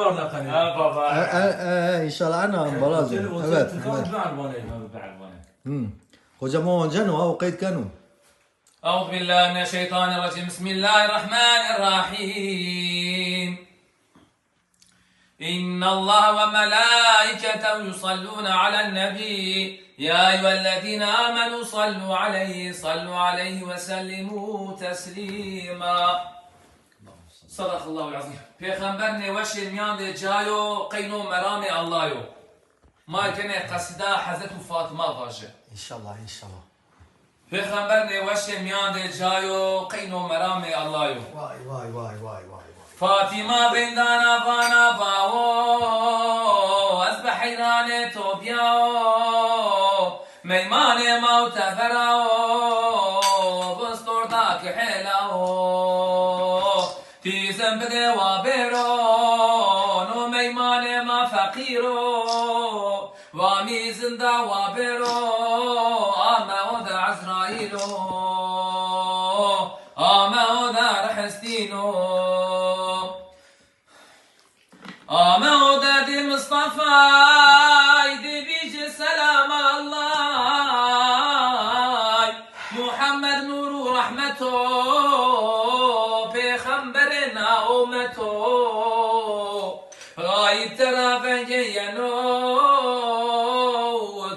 bardak Ha baba. İnşallah ana بلازم. Evet. Kocaman canım o kayıt kanun. أعوذ بالله من الشيطان الرجيم بسم الله الرحمن الرحيم إن الله وملائكته يصلون على النبي يا أيها الذين آمنوا صلوا عليه وسلموا تسليما صدق الله العظيم پیغمبر نوشی میان جایو قینو مرام الله یو ما کنه قصیده حضرت فاطمه واجه İnşallah inşallah. پیغمبر نوشی میان جایو قینو مرام الله یو Vay. فاطمه بندانا وانا باو از بحیران تو بیاو میمان موت براو بستردا که حلاو تیزم بده و برو نو میمان ما فقیرو و میزنده و برو آمه و در عزرائیلو آمه و در حستینو آمه و در دی مصطفى دی بیج سلام الله محمد نور و رحمتو پیغمبرنا امتو غایب ترافنگی ینو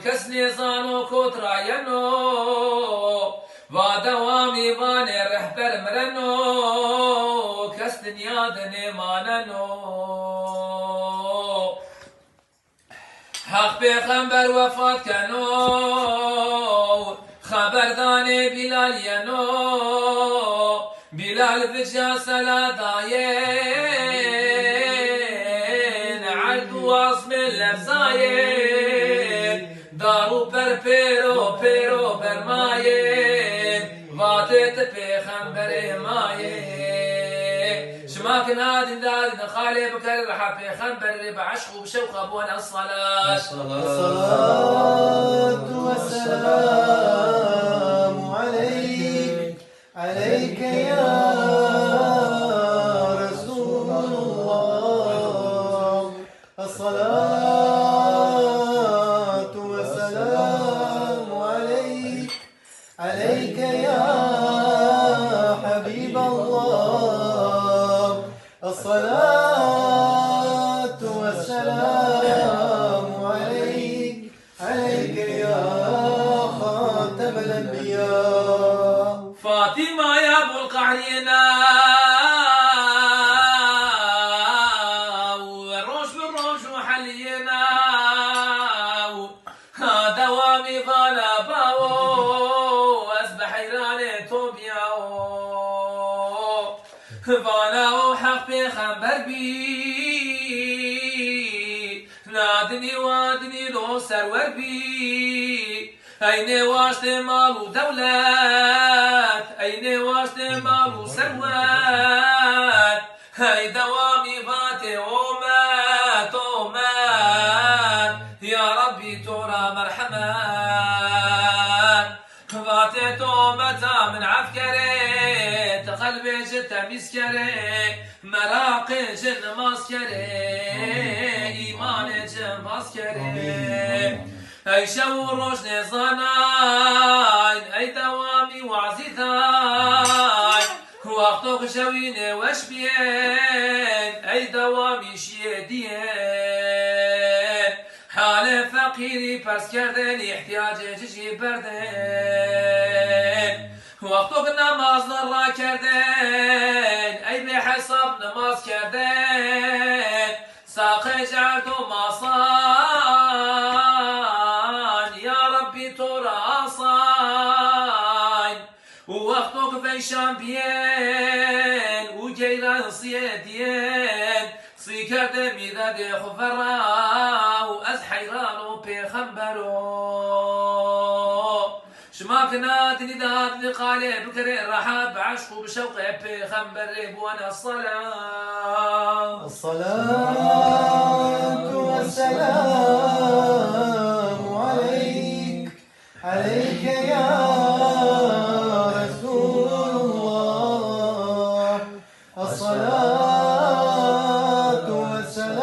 کس نیزانو کترا ینو و دوامی وان رهبر مرنو کس دنیا دنماننو حق پیغمبر وفات کنو خبردان بلال ینو بلال بجا سلاداین عرض و عصم لفظاین دارو پر پیرو برماین واتت پیغمبر ماین شما كنادن دادن خالي بكر رحا پیغمبر بعشق وبشوق ابونا الصلاة الصلاة والسلام عليك يا رسول الله الصلاة والسلام عليك يا حبيب الله الصلاة والسلام عليك يا خاتم الأنبياء فاطمة يا ابو القعرينا والروش بالروش وحلينا دوامي ظالا باو أسبح إيراني توبياو فانا حق بخبر بي نادني وادني لو سرور بي أين واشت مال ودولات أين واشت مال وثروات هاي دوامي فاتي ومات يا ربي ترى مرحمان فاتي تومتا من عفكري تقلبي جتا مسكري مراقي جن ماسكري إيمان جن ماسكري أي شو روش نزاناين أي دوامي وعزيثاين وقتك شوين وشبين أي دوامي شيدين حال فقيري پس کردن احتیاج جشی بردن وقتك نماز را کردن أي بحساب نماز کردن ساقي جعلت ماصان يا ربي تراصان ووقتك فيشان بين وجيلان صيدين صيكر دمي ذا خفرا وأزحيران بيخنبرو شماكنا تنداد لقالي بكري الرحاب بعشق وبشوق بيخنبر وانا الصلاة والسلام عليك يا رسول الله الصلاة والسلام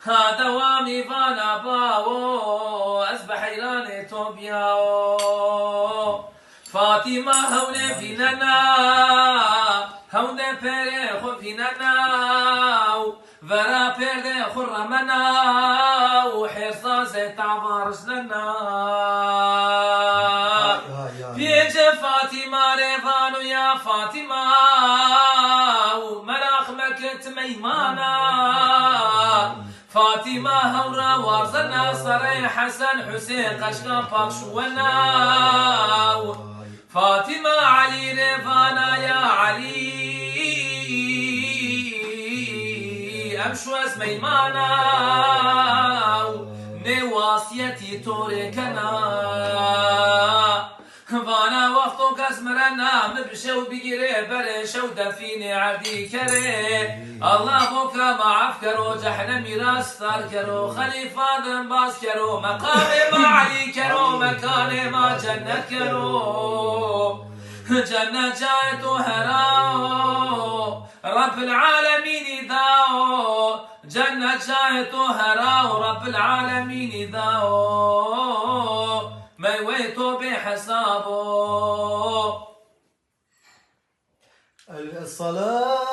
هذا وامي فانا باو أصبح إيراني توبياو فاطمة هوني فينا هوني بيري خو فينا ورا بيري خرمنا وحرصاز تعبارش لنا بيج فاطمة رضان يا فاطمة وملاخ مكت ميمانا فاطمة هورا وارزنا صري حسن حسين قشقا باكشونا فاطمة علي رضانا يا علي أمشو اسمي مانا نواسيتي توركنا فانا وقتو كسمرنا مبشو بيجري برشو دفيني عبدي كري الله بوكا معف كرو جحنا ميراس ثار كرو خليفة دنباس كرو مقامي ما علي كرو مكاني ما جنة كرو جنة جايتو هراو رب العالمين داو جنة جايتو هراو رب العالمين داو ما يويتو بحسابه الصلاة